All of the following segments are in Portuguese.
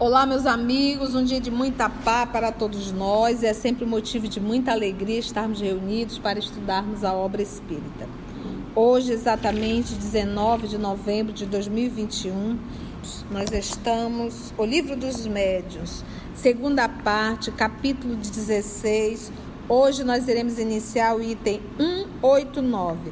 Olá, meus amigos, um dia de muita paz para todos nós. É sempre um motivo de muita alegria estarmos reunidos para estudarmos a obra espírita. Hoje, exatamente 19 de novembro de 2021, nós estamos o Livro dos Médiuns, segunda parte, capítulo 16. Hoje nós iremos iniciar o item 189,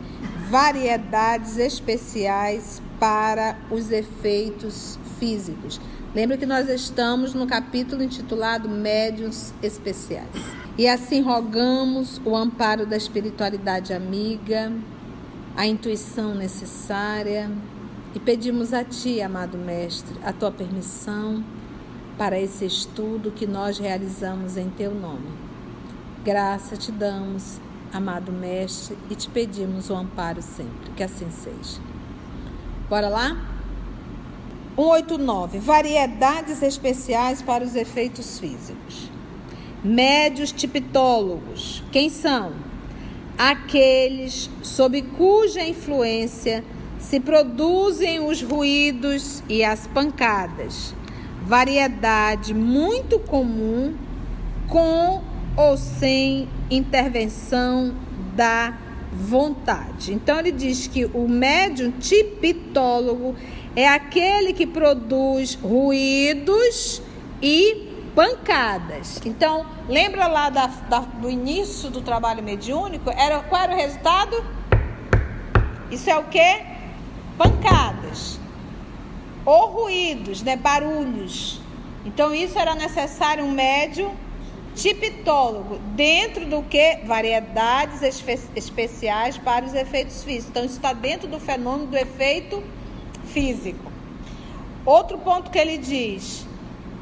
variedades especiais para os efeitos físicos. Lembra que nós estamos no capítulo intitulado Médiuns Especiais. E assim rogamos o amparo da espiritualidade amiga, a intuição necessária e pedimos a Ti, amado Mestre, a Tua permissão para esse estudo que nós realizamos em Teu nome. Graça Te damos, amado Mestre, e Te pedimos o amparo sempre, que assim seja. Bora lá? 189. Variedades especiais para os efeitos físicos. Médios tipitólogos. Quem são? Aqueles sob cuja influência se produzem os ruídos e as pancadas. Variedade muito comum com ou sem intervenção da vontade. Então ele diz que o médium tipitólogo é aquele que produz ruídos e pancadas. Então, lembra lá do início do trabalho mediúnico? Qual era o resultado? Isso é o quê? Pancadas. Ou ruídos, né? Barulhos. Então, isso era necessário um médium tipitólogo. Dentro do que? Variedades especiais para os efeitos físicos. Então, isso está dentro do fenômeno do efeito físico. Outro ponto que ele diz,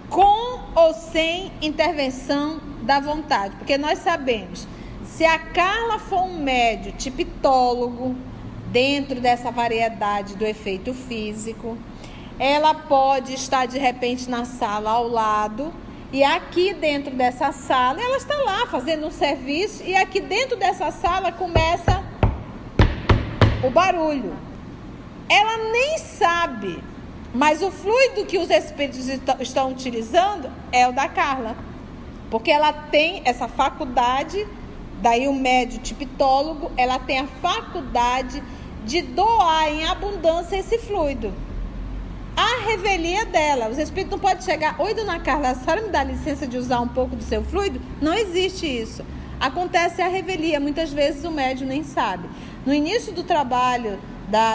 com ou sem intervenção da vontade, porque nós sabemos, se a Carla for um médium tipitólogo dentro dessa variedade do efeito físico, ela pode estar de repente na sala ao lado, e aqui dentro dessa sala ela está lá fazendo um serviço, e aqui dentro dessa sala começa o barulho. Ela nem sabe, mas o fluido que os espíritos estão utilizando é o da Carla. Porque ela tem essa faculdade, daí o médium tipitólogo, ela tem a faculdade de doar em abundância esse fluido. A revelia dela, os espíritos não podem chegar, oi dona Carla, a senhora me dá licença de usar um pouco do seu fluido? Não existe isso. Acontece a revelia, muitas vezes o médium nem sabe. No início do trabalho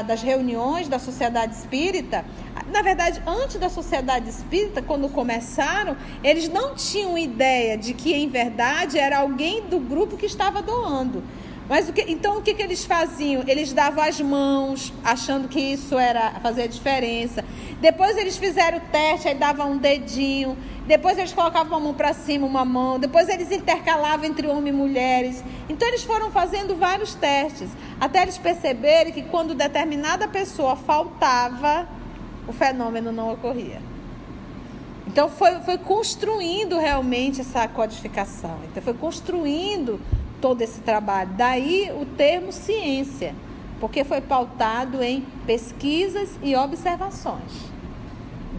das reuniões da Sociedade Espírita, na verdade, antes da Sociedade Espírita, quando começaram, eles não tinham ideia de que, em verdade, era alguém do grupo que estava doando. Mas então o que eles faziam? Eles davam as mãos, achando que isso fazia diferença. Depois eles fizeram o teste, aí davam um dedinho. Depois eles colocavam uma mão para cima, uma mão. Depois eles intercalavam entre homens e mulheres. Então eles foram fazendo vários testes, até eles perceberem que quando determinada pessoa faltava, o fenômeno não ocorria. Então foi construindo realmente essa codificação. Então foi construindo todo esse trabalho. Daí o termo ciência, porque foi pautado em pesquisas e observações.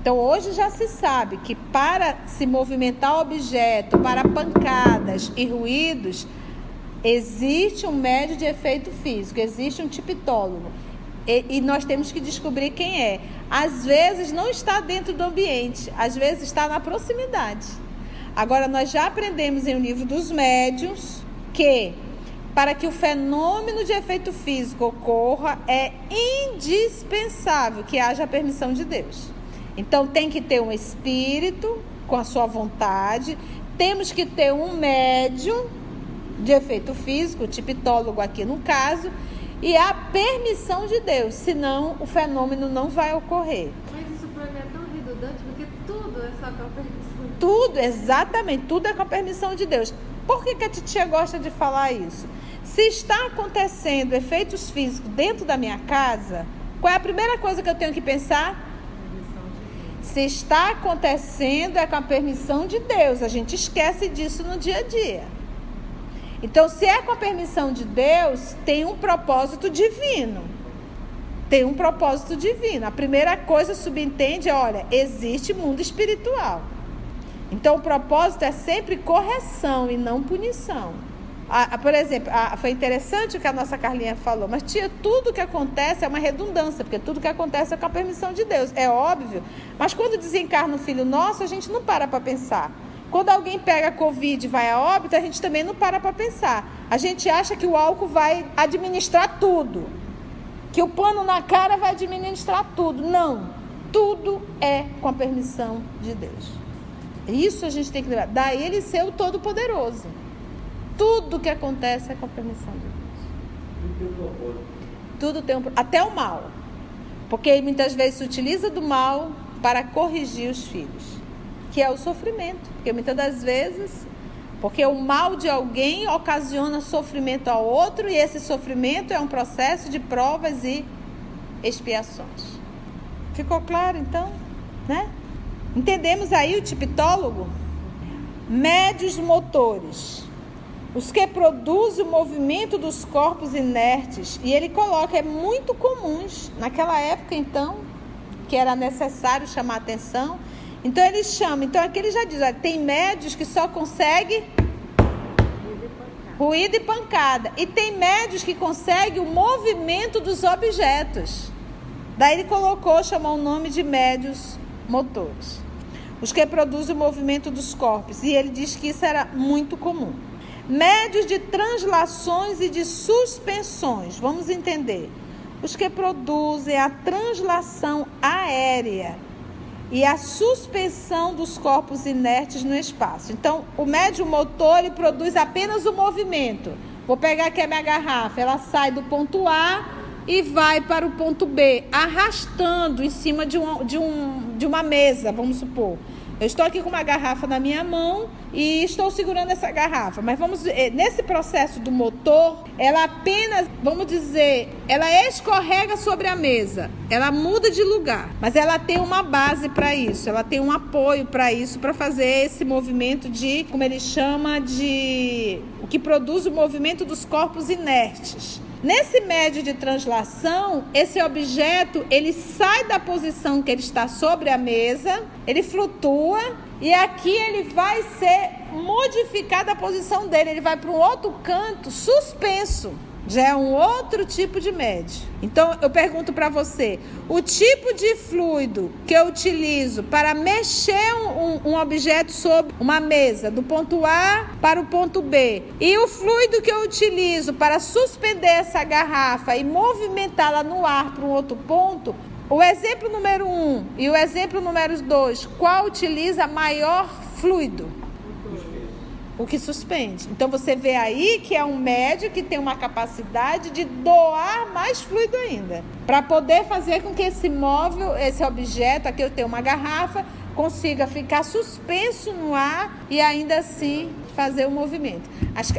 Então hoje já se sabe que para se movimentar o objeto, para pancadas e ruídos, existe um médium de efeito físico, existe um tipitólogo. E nós temos que descobrir quem é. Às vezes não está dentro do ambiente, às vezes está na proximidade. Agora nós já aprendemos em O Livro dos Médiuns que para que o fenômeno de efeito físico ocorra é indispensável que haja a permissão de Deus. Então tem que ter um espírito com a sua vontade, temos que ter um médium de efeito físico, tipitólogo aqui no caso, e a permissão de Deus, senão o fenômeno não vai ocorrer. Mas isso para mim é tão redundante, porque tudo é só com a permissão. Tudo, exatamente, tudo é com a permissão de Deus. Por que a titia gosta de falar isso? Se está acontecendo efeitos físicos dentro da minha casa, qual é a primeira coisa que eu tenho que pensar? Se está acontecendo é com a permissão de Deus. A gente esquece disso no dia a dia. Então, se é com a permissão de Deus, tem um propósito divino. tem um propósito divino. A primeira coisa subentende, olha, existe mundo espiritual. Então o propósito é sempre correção e não punição. Por exemplo, foi interessante o que a nossa Carlinha falou, mas tia, tudo que acontece é uma redundância, porque tudo que acontece é com a permissão de Deus, é óbvio. Mas quando desencarna um filho nosso, a gente não para pensar. Quando alguém pega Covid e vai a óbito, a gente também não para pensar. A gente acha que o álcool vai administrar tudo, que o pano na cara vai administrar tudo. Não, tudo é com a permissão de Deus. Isso a gente tem que lembrar. Daí ele ser o Todo-Poderoso. Tudo que acontece é com a permissão de Deus. Tudo tem um propósito. Até o mal. Porque muitas vezes se utiliza do mal para corrigir os filhos, que é o sofrimento. Porque muitas das vezes, porque o mal de alguém ocasiona sofrimento ao outro, e esse sofrimento é um processo de provas e expiações. Ficou claro então? Né? Entendemos aí o tipitólogo? Médios motores, os que produzem o movimento dos corpos inertes, e ele coloca, é muito comuns naquela época então, que era necessário chamar atenção. Então ele chama, então aqui ele já diz, olha, tem médios que só conseguem ruído e pancada, e tem médios que conseguem o movimento dos objetos. Daí ele chamou o nome de médios motores, os que produzem o movimento dos corpos, e ele diz que isso era muito comum. Médios de translações e de suspensões, vamos entender, os que produzem a translação aérea e a suspensão dos corpos inertes no espaço. Então, o médium motor, ele produz apenas o movimento. Vou pegar aqui a minha garrafa, ela sai do ponto A e vai para o ponto B, arrastando em cima de uma mesa, vamos supor. Eu estou aqui com uma garrafa na minha mão e estou segurando essa garrafa. Mas nesse processo do motor, ela apenas, vamos dizer, ela escorrega sobre a mesa. Ela muda de lugar. Mas ela tem uma base para isso. Ela tem um apoio para isso, para fazer esse movimento de, como ele chama, de o que produz o movimento dos corpos inertes. Nesse médio de translação, esse objeto, ele sai da posição que ele está sobre a mesa, ele flutua, e aqui ele vai ser modificada a posição dele, ele vai para um outro canto suspenso. Já é um outro tipo de médio. Então, eu pergunto para você, o tipo de fluido que eu utilizo para mexer um objeto sobre uma mesa, do ponto A para o ponto B, e o fluido que eu utilizo para suspender essa garrafa e movimentá-la no ar para um outro ponto, o exemplo número 1 e o exemplo número 2, qual utiliza maior fluido? O que suspende. Então você vê aí que é um médio que tem uma capacidade de doar mais fluido ainda, para poder fazer com que esse móvel, esse objeto, aqui eu tenho uma garrafa, consiga ficar suspenso no ar e ainda assim fazer o movimento.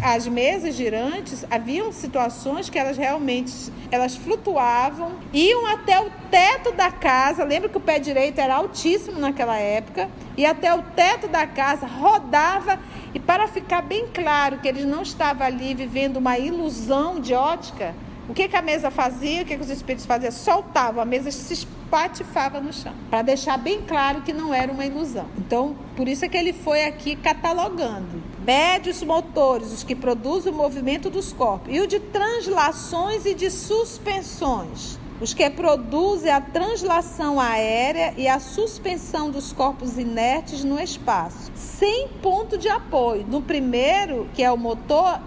As mesas girantes, haviam situações que elas flutuavam, iam até o teto da casa. Lembra que o pé direito era altíssimo naquela época, e até o teto da casa rodava. E para ficar bem claro que eles não estavam ali vivendo uma ilusão de ótica, o que a mesa fazia, o que os espíritos faziam? Soltavam, a mesa se espatifava no chão, para deixar bem claro que não era uma ilusão. Então, por isso é que ele foi aqui catalogando. Médios motores, os que produzem o movimento dos corpos, e o de translações e de suspensões, os que produzem a translação aérea e a suspensão dos corpos inertes no espaço, sem ponto de apoio. No primeiro, que é o motor,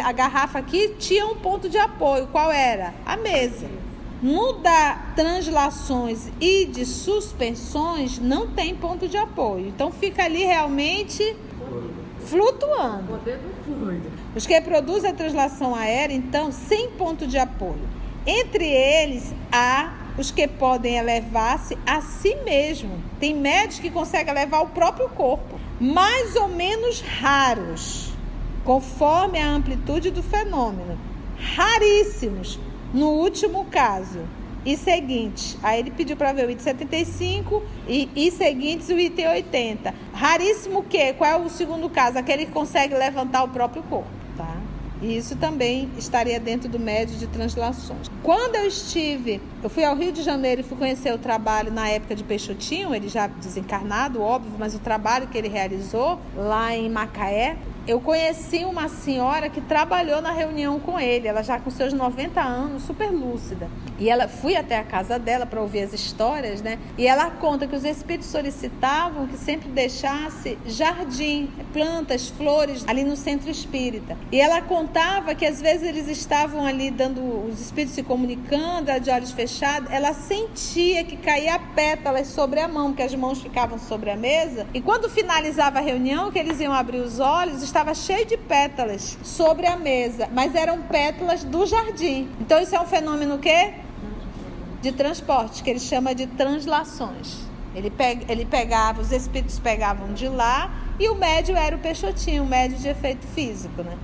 a garrafa aqui tinha um ponto de apoio. Qual era? A mesa. No da translações e de suspensões, não tem ponto de apoio. Então, fica ali realmente flutuando. Poder do fluido. Os que produzem a translação aérea, então, sem ponto de apoio. Entre eles, há os que podem elevar-se a si mesmo. Tem médios que conseguem elevar o próprio corpo. Mais ou menos raros, conforme a amplitude do fenômeno. Raríssimos, no último caso. E seguinte, aí ele pediu para ver o item 75 e seguintes o item 80. Raríssimo o quê? Qual é o segundo caso? Aquele que consegue levantar o próprio corpo, tá? E isso também estaria dentro do médio de translações. Quando eu fui ao Rio de Janeiro e fui conhecer o trabalho na época de Peixotinho, ele já desencarnado, óbvio, mas o trabalho que ele realizou lá em Macaé, eu conheci uma senhora que trabalhou na reunião com ele, ela já com seus 90 anos, super lúcida. E fui até a casa dela para ouvir as histórias, né? E ela conta que os espíritos solicitavam que sempre deixasse jardim, plantas, flores ali no centro espírita. E ela contava que às vezes eles estavam ali os espíritos se comunicando, ela de olhos fechados, ela sentia que caía pétalas sobre a mão, porque as mãos ficavam sobre a mesa. E quando finalizava a reunião, que eles iam abrir os olhos, estava cheio de pétalas sobre a mesa, mas eram pétalas do jardim. Então isso é um fenômeno o quê? De transporte, que ele chama de translações. Ele pegava, os espíritos pegavam de lá e o médium era o Peixotinho, o médium de efeito físico, né?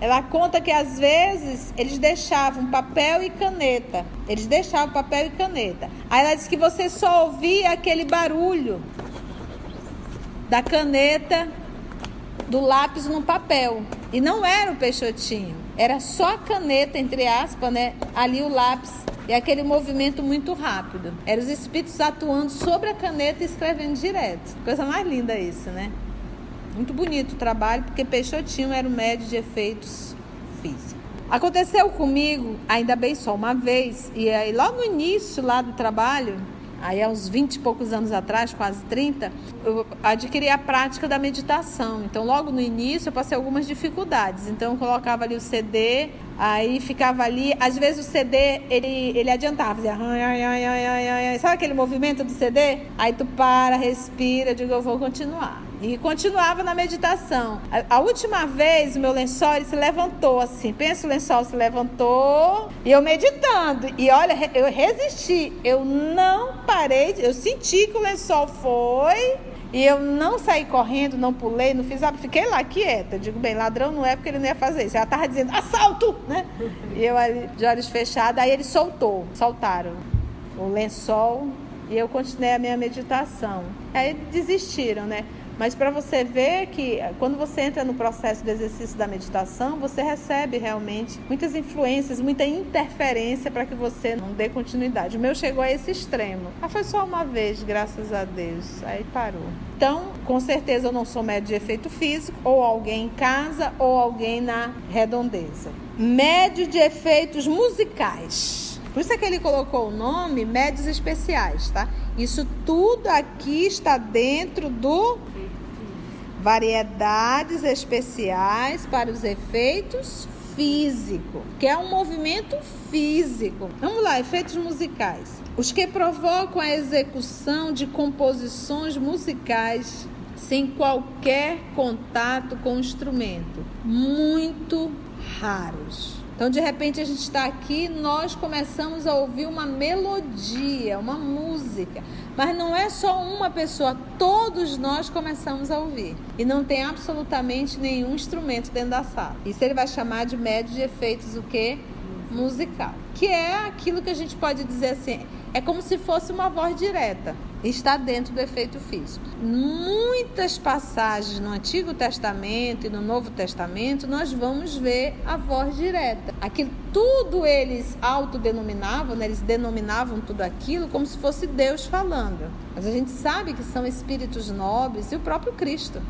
Ela conta que às vezes eles deixavam papel e caneta. Aí ela disse que você só ouvia aquele barulho da caneta, do lápis no papel. E não era o Peixotinho, era só a caneta, entre aspas, né? Ali o lápis. E aquele movimento muito rápido. Eram os espíritos atuando sobre a caneta e escrevendo direto. Coisa mais linda isso, né? Muito bonito o trabalho, porque Peixotinho era o médium de efeitos físicos. Aconteceu comigo, ainda bem só uma vez, e aí logo no início lá do trabalho, aí há uns 20 e poucos anos atrás, quase 30, eu adquiri a prática da meditação. Então logo no início eu passei algumas dificuldades. Então eu colocava ali o CD, aí ficava ali, às vezes o CD ele adiantava, fazia, sabe aquele movimento do CD? Aí tu para, respira, digo, eu vou continuar. E continuava na meditação. A última vez o meu lençol ele se levantou assim. Pensa, o lençol se levantou e eu meditando. E olha, eu resisti. Eu não parei. Eu senti que o lençol foi. E eu não saí correndo, não pulei, não fiz nada. Fiquei lá quieta. Eu digo, bem, ladrão não é porque ele não ia fazer isso. Ela estava dizendo, assalto, né? E eu ali, de olhos fechados. Aí eles soltaram o lençol. E eu continuei a minha meditação. Aí desistiram, né? Mas para você ver que quando você entra no processo do exercício da meditação, você recebe realmente muitas influências, muita interferência para que você não dê continuidade. O meu chegou a esse extremo. Mas foi só uma vez, graças a Deus. Aí parou. Então, com certeza eu não sou médium de efeito físico, ou alguém em casa, ou alguém na redondeza. Médium de efeitos musicais. Por isso é que ele colocou o nome médios especiais, tá? Isso tudo aqui está dentro do variedades especiais para os efeitos físicos, que é um movimento físico. Vamos lá, efeitos musicais. Os que provocam a execução de composições musicais sem qualquer contato com o instrumento. Muito raros. Então, de repente, a gente está aqui, nós começamos a ouvir uma melodia, uma música. Mas não é só uma pessoa, todos nós começamos a ouvir. E não tem absolutamente nenhum instrumento dentro da sala. Isso ele vai chamar de médio de efeitos, o quê? Musical. Que é aquilo que a gente pode dizer assim, é como se fosse uma voz direta. Está dentro do efeito físico. Muitas passagens no Antigo Testamento e no Novo Testamento, nós vamos ver a voz direta. Aquilo tudo eles autodenominavam, né? Eles denominavam tudo aquilo como se fosse Deus falando. Mas a gente sabe que são espíritos nobres e o próprio Cristo,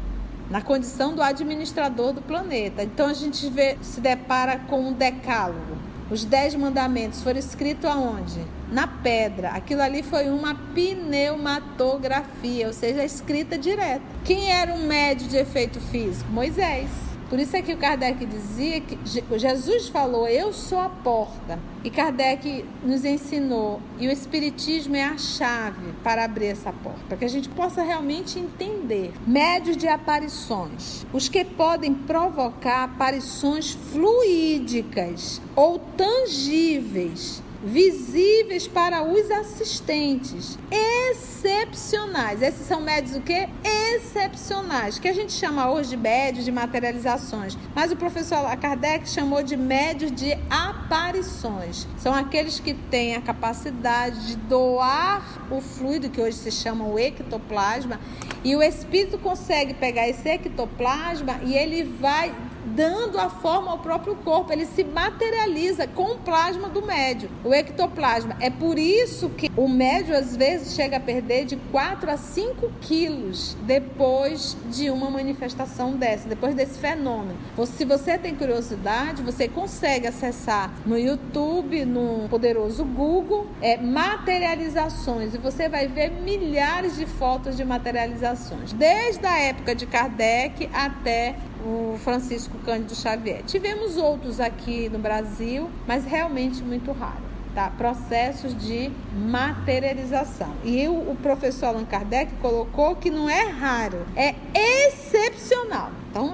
na condição do administrador do planeta. Então a gente se depara com um decálogo. Os 10 mandamentos foram escritos aonde? Na pedra. Aquilo ali foi uma pneumatografia, ou seja, escrita direta. Quem era um médium de efeito físico? Moisés. Por isso é que o Kardec dizia que Jesus falou, eu sou a porta. E Kardec nos ensinou, e o Espiritismo é a chave para abrir essa porta, para que a gente possa realmente entender. Médios de aparições, os que podem provocar aparições fluídicas ou tangíveis, visíveis para os assistentes, excepcionais. Esses são médios o quê? Excepcionais, que a gente chama hoje de médios de materializações, mas o professor Kardec chamou de médios de aparições. São aqueles que têm a capacidade de doar o fluido, que hoje se chama o ectoplasma, e o espírito consegue pegar esse ectoplasma e ele vai dando a forma ao próprio corpo. Ele se materializa com o plasma do médium, o ectoplasma. É por isso que o médium às vezes chega a perder de 4 a 5 quilos depois de uma manifestação dessa, depois desse fenômeno. Se você tem curiosidade, você consegue acessar no YouTube, no poderoso Google, materializações, e você vai ver milhares de fotos de materializações, desde a época de Kardec até o Francisco Cândido Xavier. Tivemos outros aqui no Brasil, mas realmente muito raro. Tá? Processos de materialização. E o professor Allan Kardec colocou que não é raro, é excepcional. Então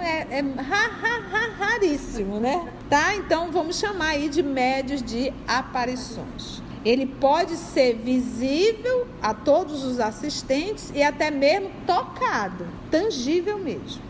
raríssimo, né? Tá? Então vamos chamar aí de médios de aparições. Ele pode ser visível a todos os assistentes e até mesmo tocado, tangível mesmo.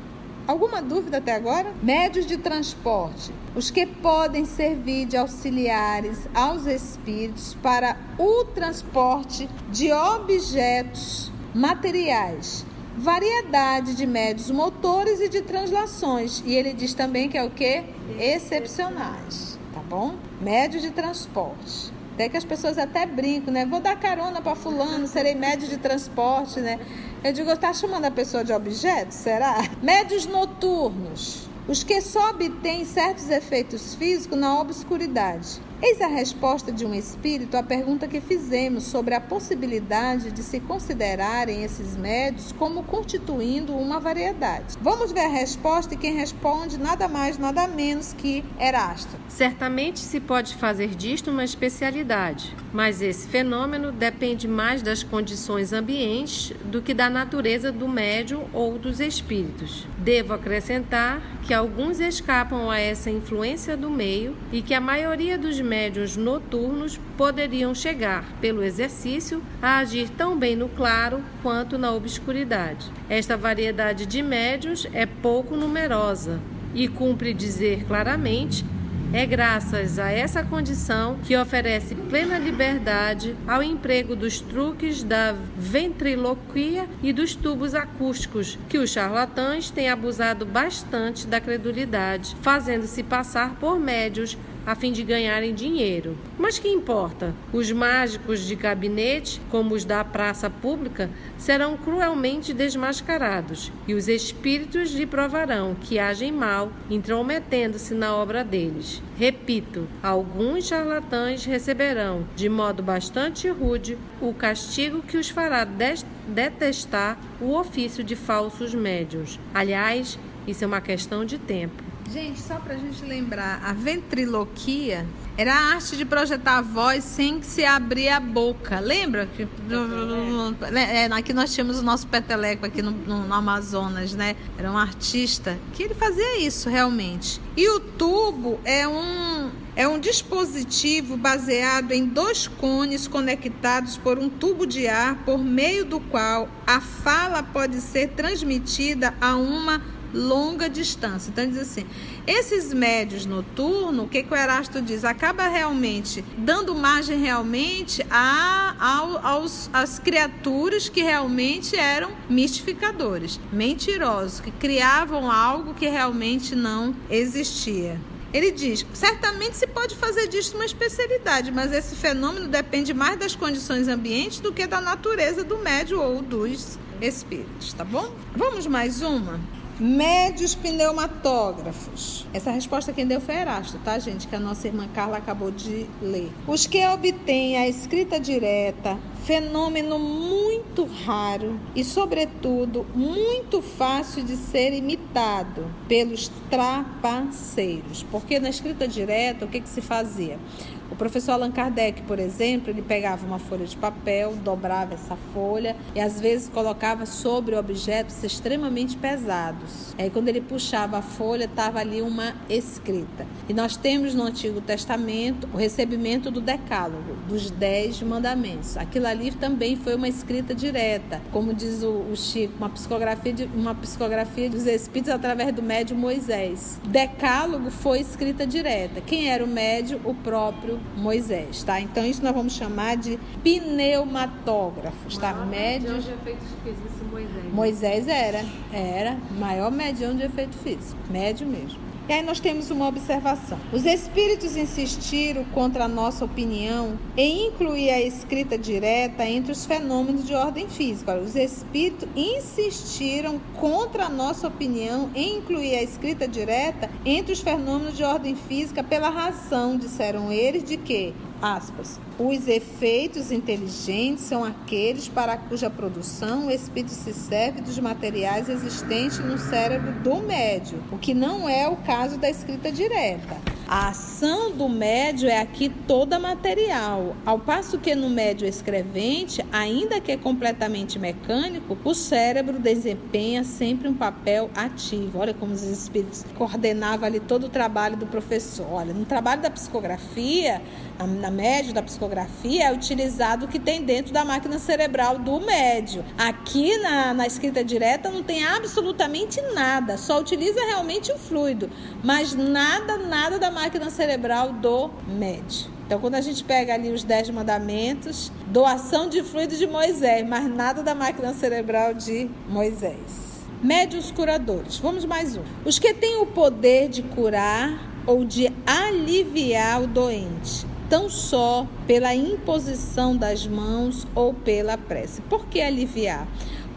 Alguma dúvida até agora? Médios de transporte. Os que podem servir de auxiliares aos espíritos para o transporte de objetos materiais. Variedade de médios motores e de translações. E ele diz também que é o quê? Excepcionais. Tá bom? Médios de transporte. Até que as pessoas até brincam, né? Vou dar carona para fulano, serei médio de transporte, né? Eu digo, tá chamando a pessoa de objeto? Será? Médios noturnos. Os que só obtêm certos efeitos físicos na obscuridade. Eis a resposta de um espírito à pergunta que fizemos sobre a possibilidade de se considerarem esses médios como constituindo uma variedade. Vamos ver a resposta, e quem responde nada mais, nada menos que Erasto. Certamente se pode fazer disto uma especialidade, mas esse fenômeno depende mais das condições ambientes do que da natureza do médium ou dos espíritos. Devo acrescentar que alguns escapam a essa influência do meio e que a maioria dos médiuns noturnos poderiam chegar, pelo exercício, a agir tão bem no claro quanto na obscuridade. Esta variedade de médiuns é pouco numerosa e cumpre dizer claramente, é graças a essa condição que oferece plena liberdade ao emprego dos truques da ventriloquia e dos tubos acústicos, que os charlatães têm abusado bastante da credulidade, fazendo-se passar por médiuns a fim de ganharem dinheiro. Mas que importa? Os mágicos de gabinete, como os da praça pública, serão cruelmente desmascarados, e os espíritos lhe provarão que agem mal, intrometendo-se na obra deles. Repito, alguns charlatães receberão, de modo bastante rude, o castigo que os fará detestar o ofício de falsos médiuns. Aliás, isso é uma questão de tempo. Gente, só pra gente lembrar, a ventriloquia era a arte de projetar a voz sem que se abrir a boca. Lembra? Aqui nós tínhamos o nosso peteleco aqui no Amazonas, né? Era um artista que ele fazia isso realmente. E o tubo é um dispositivo baseado em 2 cones conectados por um tubo de ar, por meio do qual a fala pode ser transmitida a uma longa distância. Então diz assim, esses médios noturnos, o que o Erasto diz? Acaba realmente dando margem realmente às criaturas que realmente eram mistificadores, mentirosos, que criavam algo que realmente não existia. Ele diz, certamente se pode fazer disso uma especialidade, mas esse fenômeno depende mais das condições ambientes do que da natureza do médium ou dos espíritos, tá bom? Vamos mais uma? Médios pneumatógrafos. Essa resposta quem deu foi Erasto, tá, gente? Que a nossa irmã Carla acabou de ler. Os que obtêm a escrita direta, fenômeno muito raro e, sobretudo, muito fácil de ser imitado pelos trapaceiros. Porque na escrita direta, o que se fazia? O professor Allan Kardec, por exemplo, ele pegava uma folha de papel, dobrava essa folha e às vezes colocava sobre objetos extremamente pesados. Aí quando ele puxava a folha, estava ali uma escrita. E nós temos no Antigo Testamento o recebimento do Decálogo, dos 10 mandamentos. Aquilo ali também foi uma escrita direta, como diz o Chico, uma psicografia dos Espíritos através do médium Moisés. Decálogo foi escrita direta. Quem era o médium? O próprio Moisés, tá? Então isso nós vamos chamar de pneumatógrafos, tá? Médium de efeitos físicos, Moisés. Moisés era maior médium de efeito físico, médio mesmo. E aí nós temos uma observação. Os espíritos insistiram contra a nossa opinião em incluir a escrita direta entre os fenômenos de ordem física. Olha, os espíritos insistiram contra a nossa opinião em incluir a escrita direta entre os fenômenos de ordem física pela razão, disseram eles, de que, aspas, os efeitos inteligentes são aqueles para cuja produção o espírito se serve dos materiais existentes no cérebro do médium, o que não é o caso da escrita direta. A ação do médium é aqui toda material, ao passo que no médium escrevente, ainda que completamente mecânico, o cérebro desempenha sempre um papel ativo. Olha como os espíritos coordenavam ali todo o trabalho do professor. Olha, no trabalho da psicografia, na médium da psicografia, é utilizado o que tem dentro da máquina cerebral do médium. Aqui na escrita direta não tem absolutamente nada, só utiliza realmente o fluido, mas nada da máquina cerebral do médium. Então, quando a gente pega ali os 10 mandamentos, doação de fluido de Moisés, mas nada da máquina cerebral de Moisés. Médiuns curadores. Vamos mais um. Os que têm o poder de curar ou de aliviar o doente, tão só pela imposição das mãos ou pela prece. Por que aliviar?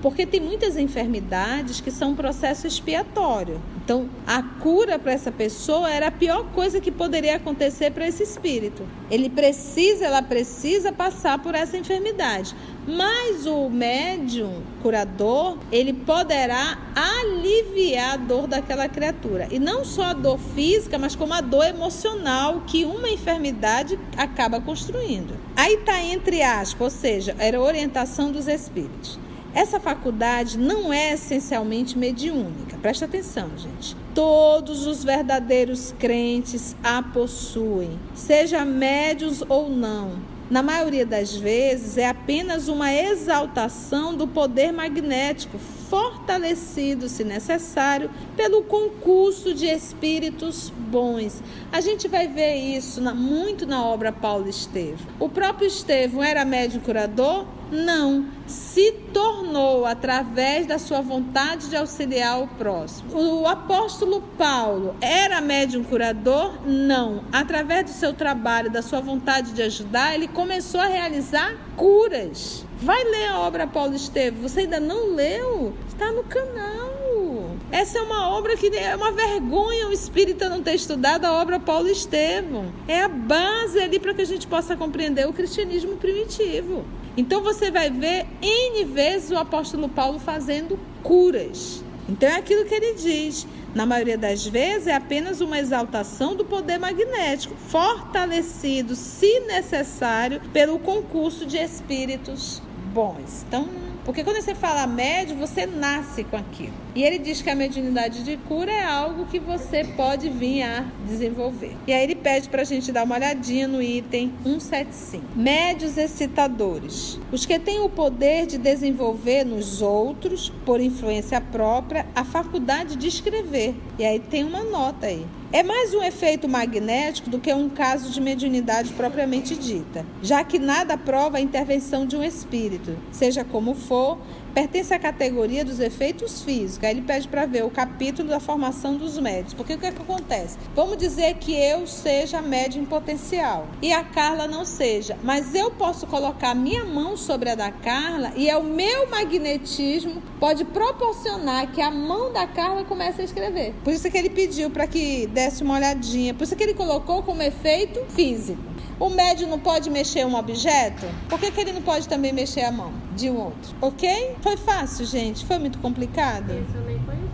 Porque tem muitas enfermidades que são um processo expiatório. Então, a cura para essa pessoa era a pior coisa que poderia acontecer para esse espírito. Ela precisa passar por essa enfermidade. Mas o médium curador, ele poderá aliviar a dor daquela criatura. E não só a dor física, mas como a dor emocional que uma enfermidade acaba construindo. Aí está entre aspas, ou seja, era a orientação dos espíritos. Essa faculdade não é essencialmente mediúnica. Presta atenção, gente. Todos os verdadeiros crentes a possuem, seja médiuns ou não. Na maioria das vezes, é apenas uma exaltação do poder magnético, fortalecido, se necessário, pelo concurso de espíritos bons. A gente vai ver isso muito na obra Paulo Estevam. O próprio Estevam era médium curador? Não. Se tornou através da sua vontade de auxiliar o próximo. O apóstolo Paulo era médium curador? Não. Através do seu trabalho, da sua vontade de ajudar, ele começou a realizar curas. Vai ler a obra Paulo Estevam. Você ainda não leu? Está no canal. Essa é uma obra que é uma vergonha o espírita não ter estudado a obra Paulo Estevam. É a base ali para que a gente possa compreender o cristianismo primitivo. Então você vai ver N vezes o apóstolo Paulo fazendo curas. Então é aquilo que ele diz. Na maioria das vezes é apenas uma exaltação do poder magnético, fortalecido, se necessário, pelo concurso de espíritos bons. Então, porque quando você fala médium, você nasce com aquilo. E ele diz que a mediunidade de cura é algo que você pode vir a desenvolver. E aí ele pede para a gente dar uma olhadinha no item 175. Médiuns excitadores. Os que têm o poder de desenvolver nos outros, por influência própria, a faculdade de escrever. E aí tem uma nota aí. É mais um efeito magnético do que um caso de mediunidade propriamente dita, já que nada prova a intervenção de um espírito, seja como for, pertence à categoria dos efeitos físicos. Aí ele pede para ver o capítulo da formação dos médios. Porque o que é que acontece? Vamos dizer que eu seja médium potencial e a Carla não seja, mas eu posso colocar minha mão sobre a da Carla e o meu magnetismo pode proporcionar que a mão da Carla comece a escrever. Por isso que ele pediu para que desse uma olhadinha, por isso que ele colocou como efeito físico. O médium não pode mexer um objeto? Por que ele não pode também mexer a mão de um outro? Ok? Foi fácil, gente? Foi muito complicado? Isso eu nem conhecia.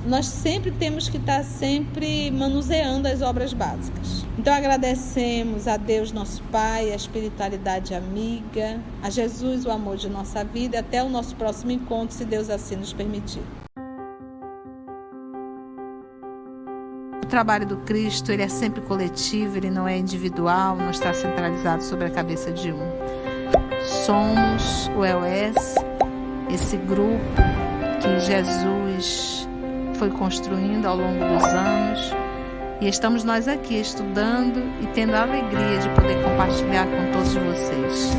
Nós sempre temos que estar sempre manuseando as obras básicas. Então agradecemos a Deus, nosso Pai, a espiritualidade amiga, a Jesus, o amor de nossa vida, e até o nosso próximo encontro, se Deus assim nos permitir. O trabalho do Cristo, ele é sempre coletivo, ele não é individual, não está centralizado sobre a cabeça de um. Somos o EOS, esse grupo que Jesus foi construindo ao longo dos anos, e estamos nós aqui estudando e tendo a alegria de poder compartilhar com todos vocês.